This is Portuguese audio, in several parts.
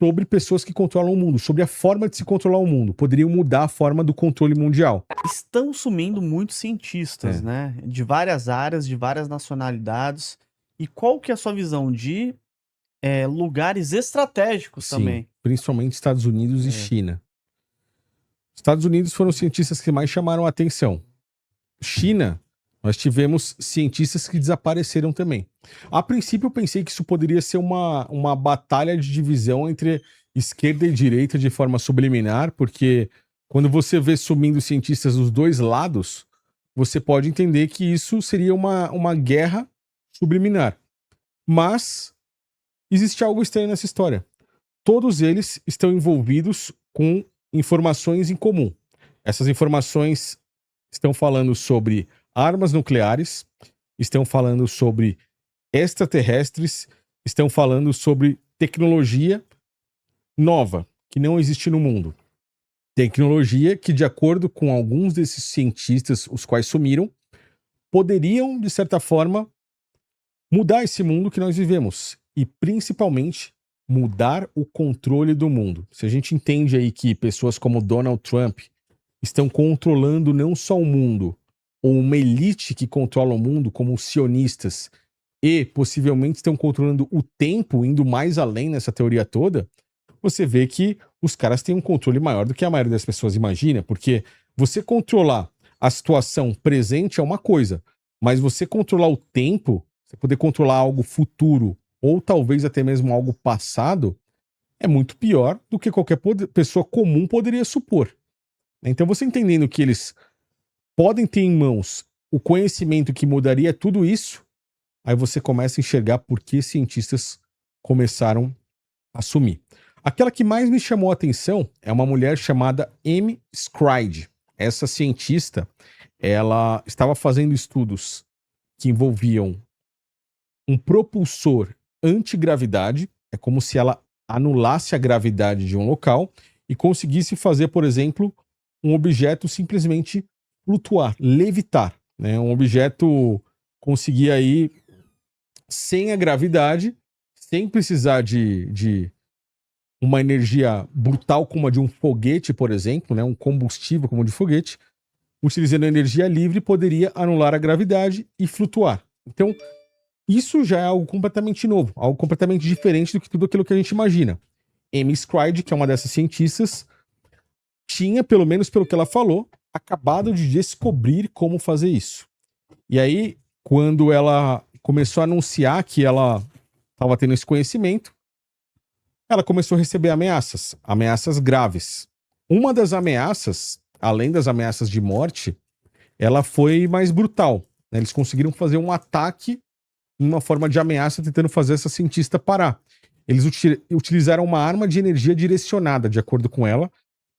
sobre pessoas que controlam o mundo, sobre a forma de se controlar o mundo. Poderiam mudar a forma do controle mundial. Estão sumindo muitos cientistas, É. né? De várias áreas, de várias nacionalidades. E qual que é a sua visão de lugares estratégicos Sim, também? principalmente Estados Unidos e China. Estados Unidos foram os cientistas que mais chamaram a atenção. China, nós tivemos cientistas que desapareceram também. A princípio eu pensei que isso poderia ser uma batalha de divisão entre esquerda e direita de forma subliminar, porque quando você vê sumindo cientistas dos dois lados, você pode entender que isso seria uma guerra subliminar. Mas existe algo estranho nessa história. Todos eles estão envolvidos com informações em comum. Essas informações estão falando sobre armas nucleares, estão falando sobre extraterrestres, estão falando sobre tecnologia nova, que não existe no mundo. Tecnologia que, de acordo com alguns desses cientistas, os quais sumiram, poderiam, de certa forma, mudar esse mundo que nós vivemos. E, principalmente, mudar o controle do mundo. Se a gente entende aí que pessoas como Donald Trump estão controlando não só o mundo, ou uma elite que controla o mundo, como os sionistas, e possivelmente estão controlando o tempo, indo mais além nessa teoria toda, você vê que os caras têm um controle maior do que a maioria das pessoas imagina, porque você controlar a situação presente é uma coisa, mas você controlar o tempo, você poder controlar algo futuro, ou talvez até mesmo algo passado, é muito pior do que qualquer pessoa comum poderia supor. Então você entendendo que eles podem ter em mãos o conhecimento que mudaria tudo isso, aí você começa a enxergar por que cientistas começaram a sumir. Aquela que mais me chamou a atenção é uma mulher chamada Amy Scride. Essa cientista, ela estava fazendo estudos que envolviam um propulsor antigravidade, é como se ela anulasse a gravidade de um local e conseguisse fazer, por exemplo, um objeto simplesmente flutuar, levitar, né? Um objeto conseguir aí sem a gravidade, sem precisar de uma energia brutal como a de um foguete, por exemplo, né? Um combustível como o de foguete, utilizando energia livre, poderia anular a gravidade e flutuar. Então, isso já é algo completamente novo, algo completamente diferente do que tudo aquilo que a gente imagina. Amy Scride, que é uma dessas cientistas, tinha, pelo menos pelo que ela falou, acabado de descobrir como fazer isso. E aí, quando ela começou a anunciar que ela estava tendo esse conhecimento, ela começou a receber ameaças, ameaças graves. Uma das ameaças, além das ameaças de morte, ela foi mais brutal, né? Eles conseguiram fazer um ataque em uma forma de ameaça, tentando fazer essa cientista parar. Eles utilizaram uma arma de energia direcionada, de acordo com ela,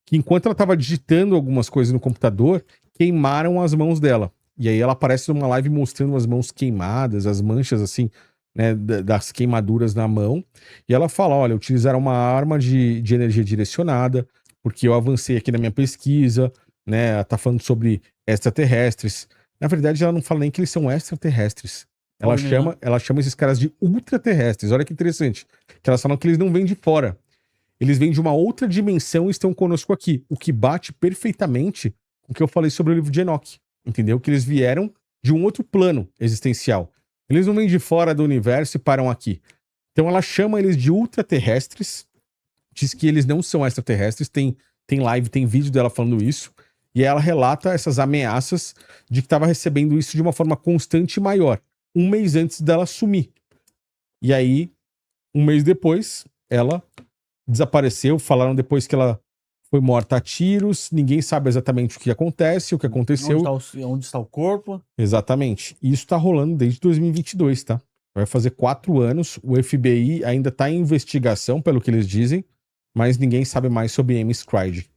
que enquanto ela estava digitando algumas coisas no computador, queimaram as mãos dela. E aí ela aparece numa live mostrando as mãos queimadas, as manchas assim, né, das queimaduras na mão. E ela fala, olha, utilizaram uma arma de energia direcionada, porque eu avancei aqui na minha pesquisa, né, ela tá falando sobre extraterrestres. Na verdade, ela não fala nem que eles são extraterrestres. Ela chama esses caras de ultraterrestres. Olha que interessante. Que elas falam que eles não vêm de fora. Eles vêm de uma outra dimensão e estão conosco aqui. O que bate perfeitamente com o que eu falei sobre o livro de Enoch. Entendeu? Que eles vieram de um outro plano existencial. Eles não vêm de fora do universo e param aqui. Então ela chama eles de ultraterrestres. Diz que eles não são extraterrestres. Tem live, tem vídeo dela falando isso. E ela relata essas ameaças de que estava recebendo isso de uma forma constante e maior. Um mês antes dela sumir. E aí, um mês depois, ela desapareceu. Falaram depois que ela foi morta a tiros. Ninguém sabe exatamente o que acontece, o que aconteceu. Onde está o corpo? Exatamente. E isso tá rolando desde 2022, tá? Vai fazer 4 anos. O FBI ainda tá em investigação, pelo que eles dizem, mas ninguém sabe mais sobre Amy Scride.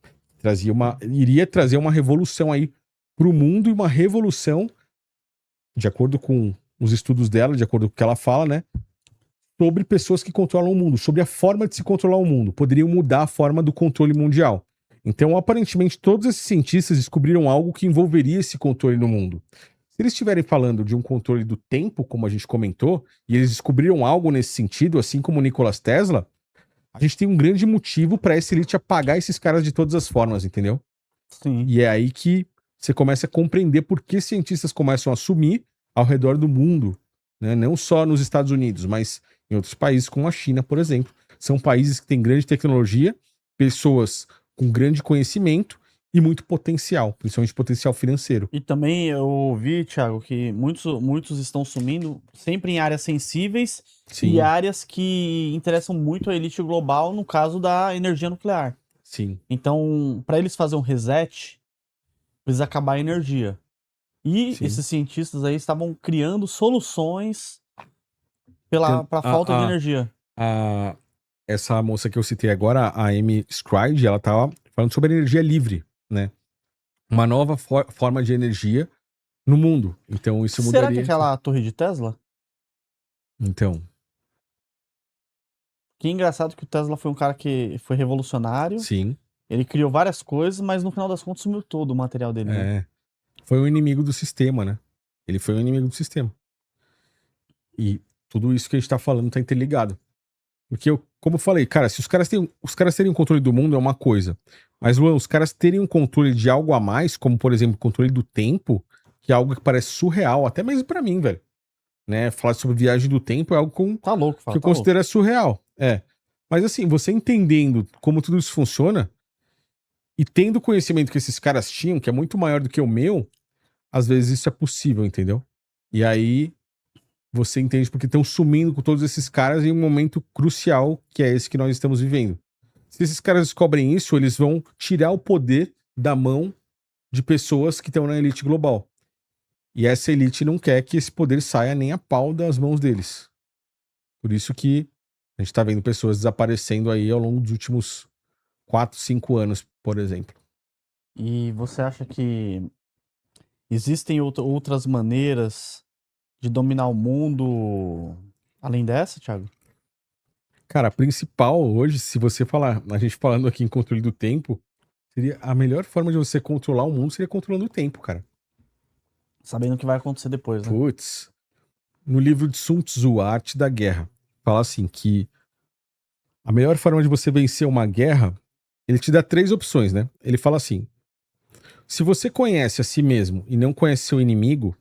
Iria trazer uma revolução aí pro mundo, e uma revolução, de acordo com os estudos dela, de acordo com o que ela fala, né? Sobre pessoas que controlam o mundo, sobre a forma de se controlar o mundo. Poderiam mudar a forma do controle mundial. Então, aparentemente, todos esses cientistas descobriram algo que envolveria esse controle no mundo. Se eles estiverem falando de um controle do tempo, como a gente comentou, e eles descobriram algo nesse sentido, assim como o Nikola Tesla, a gente tem um grande motivo pra essa elite apagar esses caras de todas as formas, entendeu? Sim. E é aí que você começa a compreender por que cientistas começam a sumir ao redor do mundo, né? Não só nos Estados Unidos, mas em outros países, como a China, por exemplo. São países que têm grande tecnologia, pessoas com grande conhecimento e muito potencial, principalmente potencial financeiro. E também eu ouvi, Thiago, que muitos estão sumindo sempre em áreas sensíveis Sim, e áreas que interessam muito a elite global, no caso da energia nuclear. sim. Então, para eles fazerem um reset, precisa acabar a energia. E Sim. esses cientistas aí estavam criando soluções para a falta de energia. Essa moça que eu citei agora, a Amy Scride, ela tava falando sobre energia livre, né? Uma nova forma de energia no mundo. Então isso Será mudaria. que aquela torre de Tesla? Então, Que engraçado que o Tesla foi um cara que foi revolucionário. sim. Ele criou várias coisas, mas no final das contas sumiu todo o material dele, né? Foi um inimigo do sistema, né? Ele foi um inimigo do sistema. E tudo isso que a gente tá falando tá interligado. Porque, como eu falei, cara, se os caras terem o controle do mundo é uma coisa. Mas, Luan, os caras terem um controle de algo a mais, como, por exemplo, o controle do tempo, que é algo que parece surreal, até mesmo pra mim, velho. Né? Falar sobre viagem do tempo é algo Tá louco, que fala, eu tá louco. considero surreal. Mas assim, você entendendo como tudo isso funciona e tendo o conhecimento que esses caras tinham, que é muito maior do que o meu, às vezes isso é possível, entendeu? E aí você entende porque estão sumindo com todos esses caras em um momento crucial que é esse que nós estamos vivendo. Se esses caras descobrem isso, eles vão tirar o poder da mão de pessoas que estão na elite global. E essa elite não quer que esse poder saia nem a pau das mãos deles. Por isso que a gente tá vendo pessoas desaparecendo aí ao longo dos últimos 4, 5 anos, por exemplo. E você acha que existem outras maneiras de dominar o mundo além dessa, Thiago? Cara, a principal hoje, se você falar, a gente falando aqui em controle do tempo, seria a melhor forma de você controlar o mundo seria controlando o tempo, cara. Sabendo o que vai acontecer depois, né? Putz, no livro de Sun Tzu, A Arte da Guerra, fala assim que a melhor forma de você vencer uma guerra, ele te dá 3 opções, né? Ele fala assim: se você conhece a si mesmo e não conhece seu inimigo,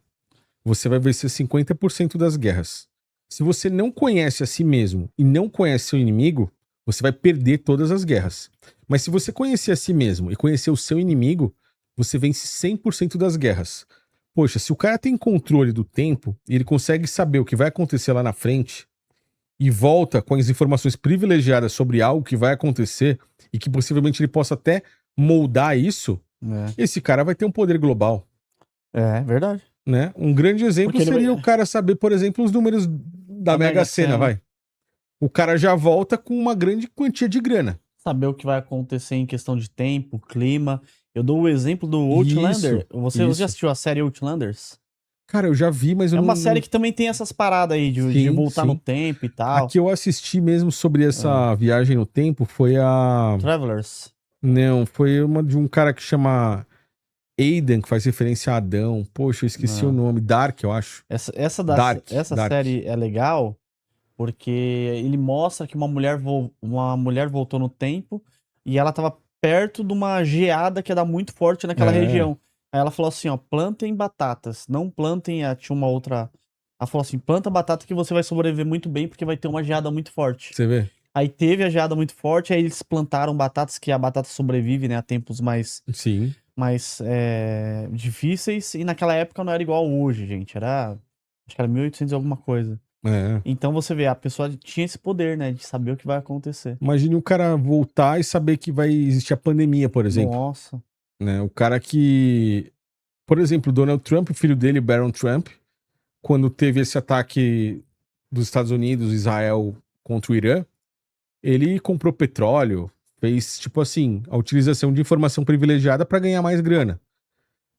você vai vencer 50% das guerras. Se você não conhece a si mesmo e não conhece seu inimigo, você vai perder todas as guerras. Mas se você conhecer a si mesmo e conhecer o seu inimigo, você vence 100% das guerras. Poxa, se o cara tem controle do tempo e ele consegue saber o que vai acontecer lá na frente e volta com as informações privilegiadas sobre algo que vai acontecer e que possivelmente ele possa até moldar isso, esse cara vai ter um poder global. É verdade. Né? Um grande exemplo Porque ele seria vai- o cara saber, por exemplo, os números da Mega Sena, Sena. vai. O cara já volta com uma grande quantia de grana. Saber o que vai acontecer em questão de tempo, clima. Eu dou o exemplo do Outlander. Você isso. já assistiu a série Outlanders? Cara, eu já vi, mas eu É não... uma série que também tem essas paradas aí de Sim, voltar sim. no tempo e tal. A que eu assisti mesmo sobre essa viagem no tempo foi a... Travelers. Não, foi uma de um cara que chama Aidan, que faz referência a Adão. Poxa, eu esqueci o nome. Dark, eu acho. Essa Dark. série é legal porque ele mostra que uma mulher voltou no tempo e ela tava perto de uma geada que ia dar muito forte naquela região. Aí ela falou assim, ó, plantem batatas, não plantem, tinha uma outra... Ela falou assim, planta batata que você vai sobreviver muito bem porque vai ter uma geada muito forte. Você vê? Aí teve a geada muito forte, aí eles plantaram batatas, que a batata sobrevive, né, a tempos mais Sim. difíceis, e naquela época não era igual hoje, gente, acho que era 1800 e alguma coisa. Então você vê, a pessoa tinha esse poder, né, de saber o que vai acontecer. Imagine o cara voltar e saber que vai existir a pandemia, por exemplo. Nossa. Né? O cara que... Por exemplo, Donald Trump, o filho dele, Barron Trump, quando teve esse ataque dos Estados Unidos, Israel, contra o Irã, ele comprou petróleo, fez, tipo assim, a utilização de informação privilegiada para ganhar mais grana.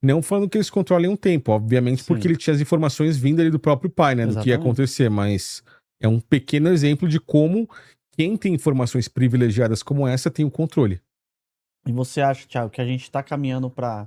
Não falando que eles controlem um tempo, obviamente, Sim. porque ele tinha as informações vindo ali do próprio pai, né, do que ia Exatamente. acontecer, mas é um pequeno exemplo de como quem tem informações privilegiadas como essa tem o controle. E você acha, Thiago, que a gente tá caminhando pro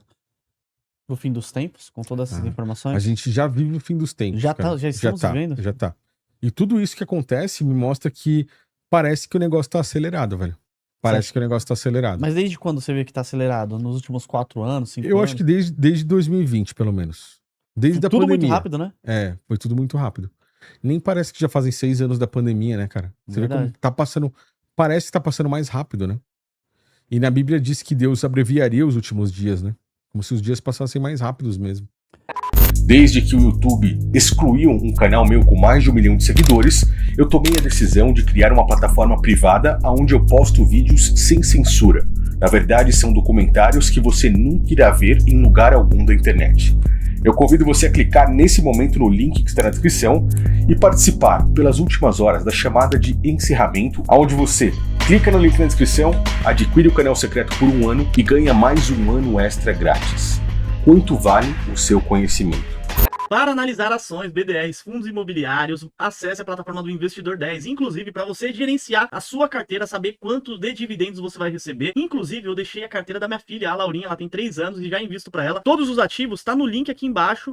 fim dos tempos, com todas essas informações? A gente já vive o fim dos tempos. Já cara. estamos vivendo? Já tá. E tudo isso que acontece me mostra que parece que o negócio tá acelerado, velho. Parece que o negócio tá acelerado. Mas desde quando você vê que tá acelerado? Nos últimos 4 anos, 5 Eu anos? acho que desde 2020, pelo menos. Desde a Tudo pandemia. muito rápido, né? Foi tudo muito rápido. Nem parece que já fazem 6 anos da pandemia, né, cara? Você vê como tá passando. Parece que tá passando mais rápido, né? E na Bíblia diz que Deus abreviaria os últimos dias, né? Como se os dias passassem mais rápidos mesmo. Desde que o YouTube excluiu um canal meu com mais de 1 milhão de seguidores, eu tomei a decisão de criar uma plataforma privada onde eu posto vídeos sem censura. Na verdade, são documentários que você nunca irá ver em lugar algum da internet. Eu convido você a clicar nesse momento no link que está na descrição e participar pelas últimas horas da chamada de encerramento, onde você clica no link na descrição, adquire o canal secreto por 1 ano e ganha mais 1 ano extra grátis. Quanto vale o seu conhecimento? Para analisar ações, BDRs, fundos imobiliários, acesse a plataforma do Investidor 10. Inclusive, para você gerenciar a sua carteira, saber quantos de dividendos você vai receber. Inclusive, eu deixei a carteira da minha filha, a Laurinha, ela tem 3 anos e já invisto para ela. Todos os ativos tá no link aqui embaixo.